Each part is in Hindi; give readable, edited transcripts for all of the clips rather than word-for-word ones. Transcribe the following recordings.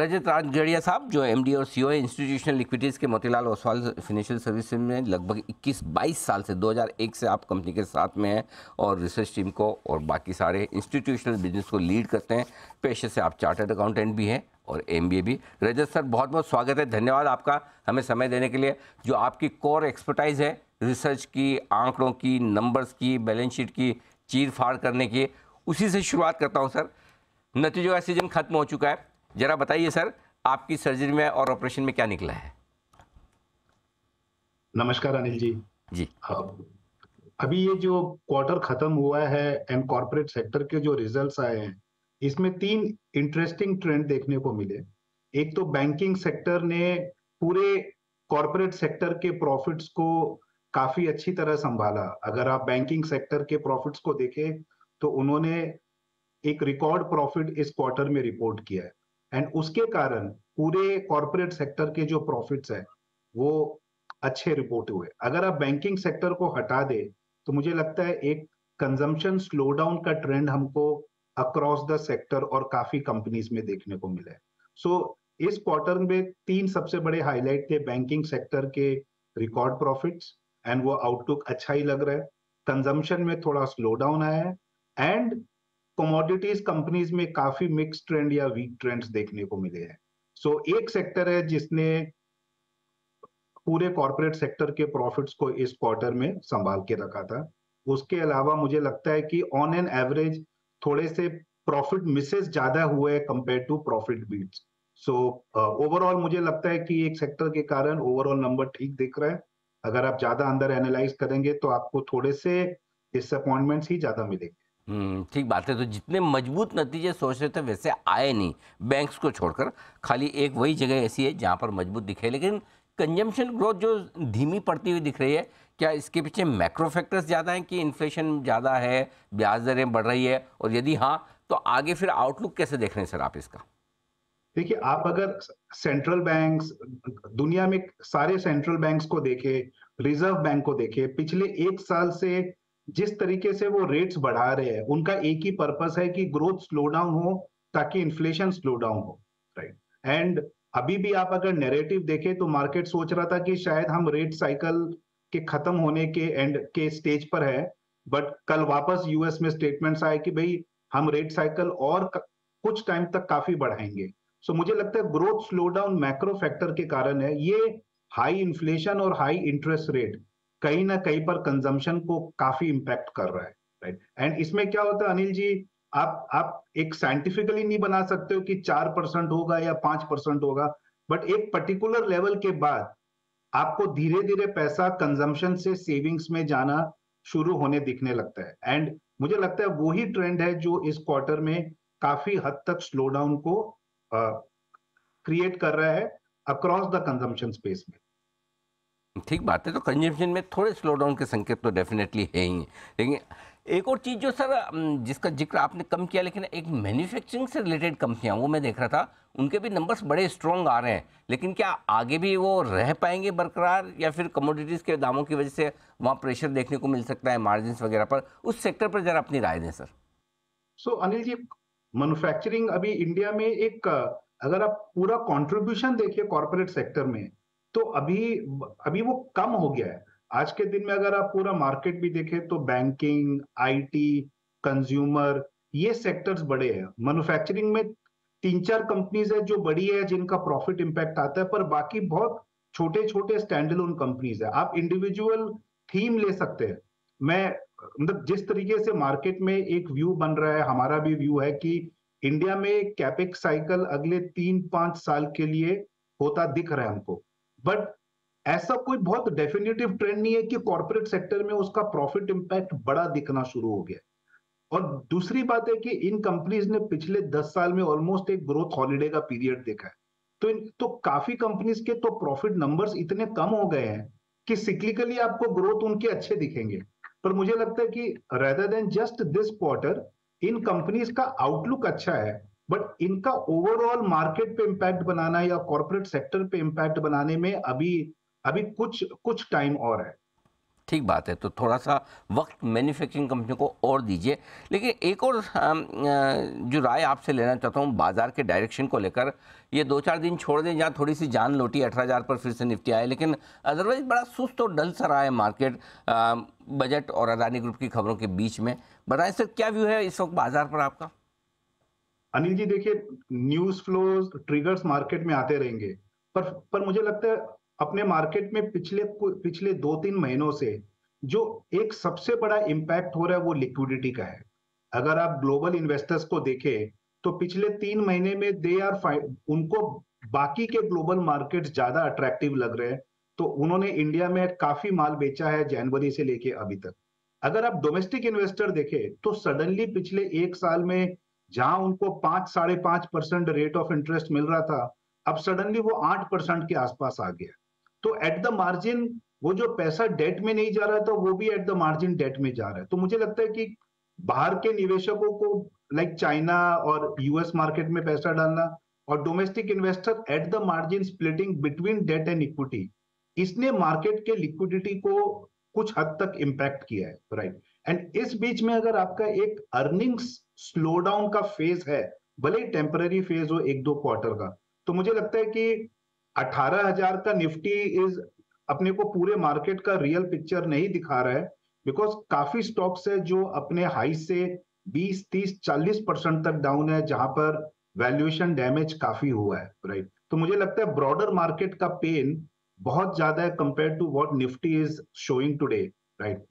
रजत राजगढ़िया साहब जो एमडी और सीईओ इंस्टीट्यूशनल इक्विटीज़ के मोतीलाल ओसवाल फाइनेंशियल सर्विसेज में लगभग 21-22 साल से 2001 से आप कंपनी के साथ में हैं और रिसर्च टीम को और बाकी सारे इंस्टीट्यूशनल बिजनेस को लीड करते हैं। पेशे से आप चार्टर्ड अकाउंटेंट भी हैं और एमबीए भी। रजत सर, बहुत बहुत स्वागत है, धन्यवाद आपका हमें समय देने के लिए। जो आपकी कोर एक्सपर्टाइज है रिसर्च की, आंकड़ों की, नंबर्स की, बैलेंस शीट की चीर फाड़ करने की, उसी से शुरुआत करता हूँ सर। नतीजों का सीजन खत्म हो चुका है, जरा बताइए सर आपकी सर्जरी में और ऑपरेशन में क्या निकला है। नमस्कार अनिल जी। जी अभी ये जो क्वार्टर खत्म हुआ है एंड कॉर्पोरेट सेक्टर के जो रिजल्ट्स आए हैं, इसमें 3 इंटरेस्टिंग ट्रेंड देखने को मिले। एक तो बैंकिंग सेक्टर ने पूरे कॉर्पोरेट सेक्टर के प्रॉफिट्स को काफी अच्छी तरह संभाला। अगर आप बैंकिंग सेक्टर के प्रॉफिट्स को देखें तो उन्होंने एक रिकॉर्ड प्रॉफिट इस क्वार्टर में रिपोर्ट किया है एंड उसके कारण पूरे कॉर्पोरेट सेक्टर के जो प्रॉफिट्स है वो अच्छे रिपोर्ट हुए। अगर आप बैंकिंग सेक्टर को हटा दे तो मुझे लगता है एक कंजम्पशन स्लोडाउन का ट्रेंड हमको अक्रॉस द सेक्टर और काफी कंपनीज में देखने को मिला है। सो इस क्वार्टर में 3 सबसे बड़े हाईलाइट थे। बैंकिंग सेक्टर के रिकॉर्ड प्रॉफिट्स एंड वो आउटलुक अच्छा ही लग रहा है। कंजम्पशन में थोड़ा स्लोडाउन आया है एंड कमोडिटीज कंपनीज में काफी मिक्स ट्रेंड या वीक ट्रेंड्स देखने को मिले हैं। सो एक सेक्टर है जिसने पूरे कॉर्पोरेट सेक्टर के प्रॉफिट्स को इस क्वार्टर में संभाल के रखा था। उसके अलावा मुझे लगता है कि ऑन एन एवरेज थोड़े से प्रॉफिट मिसेस ज्यादा हुए compare to profit beats. So overall मुझे लगता है कि एक सेक्टर के कारण ओवरऑल नंबर ठीक दिख रहा है। अगर आप ज्यादा अंदर एनालाइज करेंगे तो आपको थोड़े से डिसअपॉइंटमेंट्स ही ज्यादा मिलेंगे। ठीक बात है। तो जितने मजबूत नतीजे सोच रहे थे वैसे आए नहीं, बैंक्स को छोड़कर। खाली एक वही जगह ऐसी है जहाँ पर मजबूत दिखे, लेकिन कंजम्पशन ग्रोथ जो धीमी पड़ती हुई दिख रही है, क्या इसके पीछे मैक्रो फैक्टर्स ज़्यादा हैं कि इन्फ्लेशन ज़्यादा है, ब्याज दरें बढ़ रही है, और यदि हाँ तो आगे फिर आउटलुक कैसे देख रहे हैं सर आप इसका। देखिए, आप अगर सेंट्रल बैंक्स, दुनिया में सारे सेंट्रल बैंक्स को देखें, रिजर्व बैंक को देखें, पिछले 1 साल से जिस तरीके से वो रेट्स बढ़ा रहे हैं, उनका एक ही पर्पस है कि ग्रोथ स्लो डाउन हो ताकि इन्फ्लेशन स्लो डाउन हो, राइट? एंड अभी भी आप अगर नैरेटिव देखें तो मार्केट सोच रहा था कि शायद हम रेट साइकिल के खत्म होने के एंड के स्टेज पर है, बट कल वापस यूएस में स्टेटमेंट्स आए कि भाई हम रेट साइकिल और कुछ टाइम तक काफी बढ़ाएंगे। सो मुझे लगता है growth slow down macro factor के कारण है। ये हाई इन्फ्लेशन और हाई इंटरेस्ट रेट कहीं ना कहीं पर कंजम्पशन को काफी इंपैक्ट कर रहा है, राइट? एंड इसमें क्या होता है अनिल जी, आप एक साइंटिफिकली नहीं बना सकते हो कि 4% होगा या 5% होगा, बट एक पर्टिकुलर लेवल के बाद आपको धीरे धीरे पैसा कंजम्पशन से सेविंग्स में जाना शुरू होने दिखने लगता है। एंड मुझे लगता है वही ट्रेंड है जो इस क्वार्टर में काफी हद तक स्लो डाउन को क्रिएट कर रहा है अक्रॉस द कंजम्पशन स्पेस में। ठीक बात है। तो कंजम्पशन में थोड़े स्लो डाउन के संकेत तो डेफिनेटली है ही। लेकिन एक और चीज़ जो सर जिसका जिक्र आपने कम किया, लेकिन एक मैन्युफैक्चरिंग से रिलेटेड कंपनियां, वो मैं देख रहा था, उनके भी नंबर्स बड़े स्ट्रॉन्ग आ रहे हैं, लेकिन क्या आगे भी वो रह पाएंगे बरकरार, या फिर कमोडिटीज़ के दामों की वजह से वहाँ प्रेशर देखने को मिल सकता है मार्जिन वगैरह पर? उस सेक्टर पर ज़रा अपनी राय दें सर। सो अनिल जी, मैन्युफैक्चरिंग अभी इंडिया में एक अगर आप पूरा कंट्रीब्यूशन देखिए कॉर्पोरेट सेक्टर में, तो अभी अभी वो कम हो गया है। आज के दिन में अगर आप पूरा मार्केट भी देखें तो बैंकिंग, आईटी, कंज्यूमर, ये सेक्टर्स बड़े हैं। मैन्युफैक्चरिंग में 3-4 कंपनीज है जो बड़ी है जिनका प्रॉफिट इंपैक्ट आता है, पर बाकी बहुत छोटे छोटे स्टैंड अलोन कंपनीज है। आप इंडिविजुअल थीम ले सकते हैं। मैं मतलब जिस तरीके से मार्केट में एक व्यू बन रहा है, हमारा भी व्यू है कि इंडिया में कैपेक्स साइकिल अगले 3-5 साल के लिए होता दिख रहा है हमको, बट ऐसा कोई बहुत डेफिनेटिव ट्रेंड नहीं है कि कॉर्पोरेट सेक्टर में उसका प्रॉफिट इंपैक्ट बड़ा दिखना शुरू हो गया। और दूसरी बात है कि इन कंपनीज ने पिछले 10 साल में ऑलमोस्ट एक ग्रोथ हॉलिडे का पीरियड देखा है। तो काफी कंपनीज के तो प्रॉफिट नंबर्स इतने कम हो गए हैं कि सिक्लिकली आपको ग्रोथ उनके अच्छे दिखेंगे। पर मुझे लगता है कि rather than just this quarter, in companies का आउटलुक अच्छा है, बट इनका ओवरऑल मार्केट पे इंपैक्ट बनाना या कॉर्पोरेट सेक्टर पे इंपैक्ट बनाने में अभी अभी कुछ कुछ टाइम और है। ठीक बात है, तो थोड़ा सा वक्त मैन्युफैक्चरिंग कंपनी को और दीजिए। लेकिन एक और जो राय आपसे लेना चाहता हूँ बाजार के डायरेक्शन को लेकर, ये 2-4 दिन छोड़ दें जहाँ थोड़ी सी जान लौटी, 18,000 पर फिर से निफ्टी आए, लेकिन अदरवाइज बड़ा सुस्त और डल सा रहा है मार्केट बजट और अदानी ग्रुप की खबरों के बीच में। बताएं सर, क्या व्यू है इस वक्त बाजार पर आपका? अनिल जी देखिए, न्यूज फ्लोज ट्रिगर्स मार्केट में आते रहेंगे, पर मुझे लगता है अपने मार्केट में पिछले 2-3 महीनों से जो एक सबसे बड़ा इम्पैक्ट हो रहा है वो लिक्विडिटी का है। अगर आप ग्लोबल इन्वेस्टर्स को देखें तो पिछले 3 महीने में दे आर उनको बाकी के ग्लोबल मार्केट्स ज्यादा अट्रैक्टिव लग रहे हैं, तो उन्होंने इंडिया में काफी माल बेचा है जनवरी से लेके अभी तक। अगर आप डोमेस्टिक इन्वेस्टर देखें तो सडनली पिछले 1 साल में जहां उनको 5-5.5% रेट ऑफ इंटरेस्ट मिल रहा था, अब सडनली वो 8% के आसपास आ गया। तो एट द मार्जिन वो जो पैसा डेट में नहीं जा रहा था वो भी एट द मार्जिन डेट में जा रहा है। तो मुझे लगता है कि बाहर के निवेशकों को लाइक चाइना और यूएस मार्केट में पैसा डालना और domestic investor at the margin splitting between debt and equity, इसने मार्केट के लिक्विडिटी को कुछ हद तक इंपैक्ट किया है, राइट। एंड इस बीच में अगर आपका एक अर्निंग्स स्लो डाउन का फेज है, भले ही टेम्पररी फेज हो 1-2 क्वार्टर का, तो मुझे लगता है कि 18,000 का निफ्टी इज अपने को पूरे मार्केट का रियल पिक्चर नहीं दिखा रहा है, बिकॉज काफी स्टॉक्स है जो अपने हाई से 20-30-40% तक डाउन है, जहां पर वैल्यूएशन डैमेज काफी हुआ है, राइट। तो मुझे लगता है ब्रॉडर मार्केट का पेन बहुत ज्यादा है compare to what Nifty is showing today, right.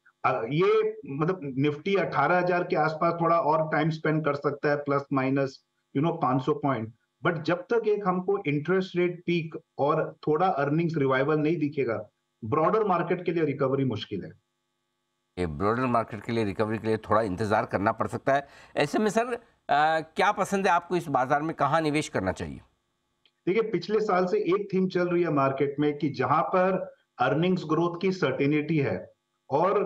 ये मतलब निफ्टी 18,000 के आसपास थोड़ा और टाइम स्पेंड कर सकता है, प्लस माइनस 500 पॉइंट, बट जब तक एक हमको इंटरेस्ट रेट पीक और थोड़ा अर्निंग्स रिवाइवल नहीं दिखेगा, ब्रॉडर मार्केट के लिए रिकवरी मुश्किल है। ये ब्रॉडर मार्केट के लिए रिकवरी के लिए थोड़ा इंतजार करना पड़ सकता है। ऐसे में सर क्या पसंद है आपको इस बाजार में, कहाँ निवेश करना चाहिए? देखिए, पिछले साल से एक थीम चल रही है मार्केट में कि जहां पर अर्निंग्स ग्रोथ की सर्टेनिटी है, और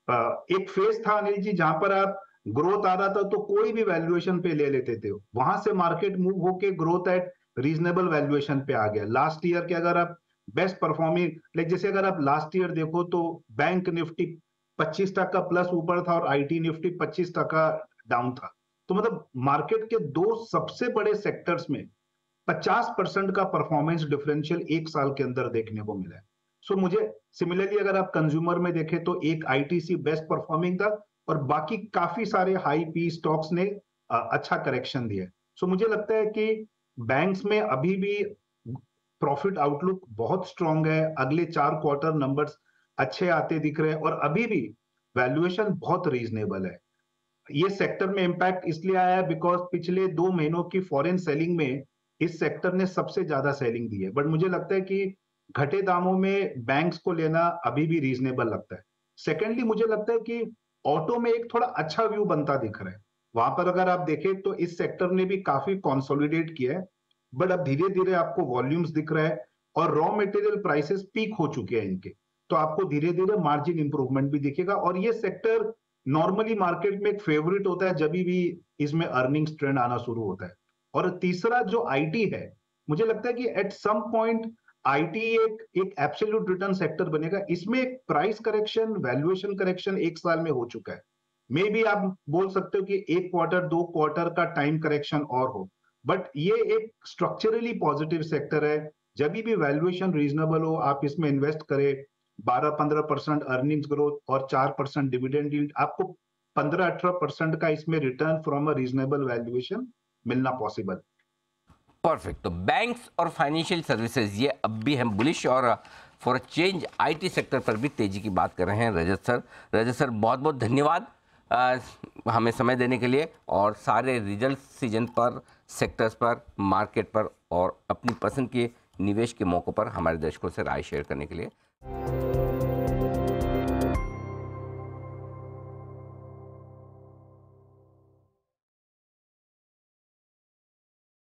एक फेज था अनिल जी जहां पर आप ग्रोथ आ रहा था तो कोई भी वैल्यूएशन पे ले लेते थे, वहां से मार्केट मूव होके ग्रोथ एट रीजनेबल वैल्यूएशन पे आ गया। लास्ट ईयर के अगर आप बेस्ट परफॉर्मिंग, लाइक जैसे अगर आप लास्ट ईयर देखो तो बैंक निफ्टी 25% प्लस ऊपर था और आईटी निफ्टी 25% डाउन था। तो मतलब मार्केट के दो सबसे बड़े सेक्टर्स में 50% का परफॉर्मेंस डिफरेंशियल 1 साल के अंदर देखने को मिला है। सो मुझे सिमिलरली अगर आप कंज्यूमर में देखें तो एक आईटीसी बेस्ट परफॉर्मिंग था और बाकी काफी सारे हाई पी स्टॉक्स ने अच्छा करेक्शन दिया है। सो मुझे लगता है कि बैंक्स में अभी भी प्रॉफिट आउटलुक बहुत स्ट्रांग है, अगले 4 क्वार्टर नंबर्स अच्छे आते दिख रहे हैं और अभी भी वैल्यूएशन बहुत रीजनेबल है। ये सेक्टर में इंपैक्ट इसलिए आया है बिकॉज पिछले 2 महीनों की फॉरेन सेलिंग में इस सेक्टर ने सबसे ज्यादा सेलिंग दी है, बट मुझे लगता है कि घटे दामों में बैंक्स को लेना अभी भी रीजनेबल लगता है। सेकेंडली मुझे लगता है कि ऑटो में एक थोड़ा अच्छा व्यू बनता दिख रहा है, वहां पर अगर आप देखें तो इस सेक्टर ने भी काफी कंसोलिडेट किया है, बट अब धीरे धीरे आपको वॉल्यूम्स दिख रहा है और रॉ मटेरियल प्राइसेस पीक हो चुके हैं इनके, तो आपको धीरे धीरे मार्जिन इंप्रूवमेंट भी दिखेगा और ये सेक्टर नॉर्मली मार्केट में एक फेवरेट होता है जब भी इसमें अर्निंग्स ट्रेंड आना शुरू होता है। और तीसरा जो आईटी है, मुझे लगता है कि एट सम पॉइंट आईटी एक एब्सोल्यूट रिटर्न सेक्टर बनेगा। इसमें एक प्राइस करेक्शन, वैल्यूएशन करेक्शन 1 साल में हो चुका है, मे बी आप बोल सकते हो कि 1 क्वार्टर 2 क्वार्टर का टाइम करेक्शन और हो, बट ये एक स्ट्रक्चरली पॉजिटिव सेक्टर है। जब भी वैल्यूएशन रीजनेबल हो आप इसमें इन्वेस्ट करें, 12-15% अर्निंग्स ग्रोथ और 4% डिविडेंड यील्ड, आपको 15-18% का इसमें return from a reasonable valuation मिलना पॉसिबल। परफेक्ट। तो बैंक्स और फाइनेंशियल सर्विसेज ये अब भी हम बुलिश, और for a change IT sector पर भी तेजी की बात कर रहे हैं रजत सर बहुत बहुत धन्यवाद हमें समय देने के लिए, और सारे रिजल्ट सीजन पर, सेक्टर्स पर, मार्केट पर और अपनी पसंद के निवेश के मौक़ों पर हमारे दर्शकों से राय शेयर करने के लिए।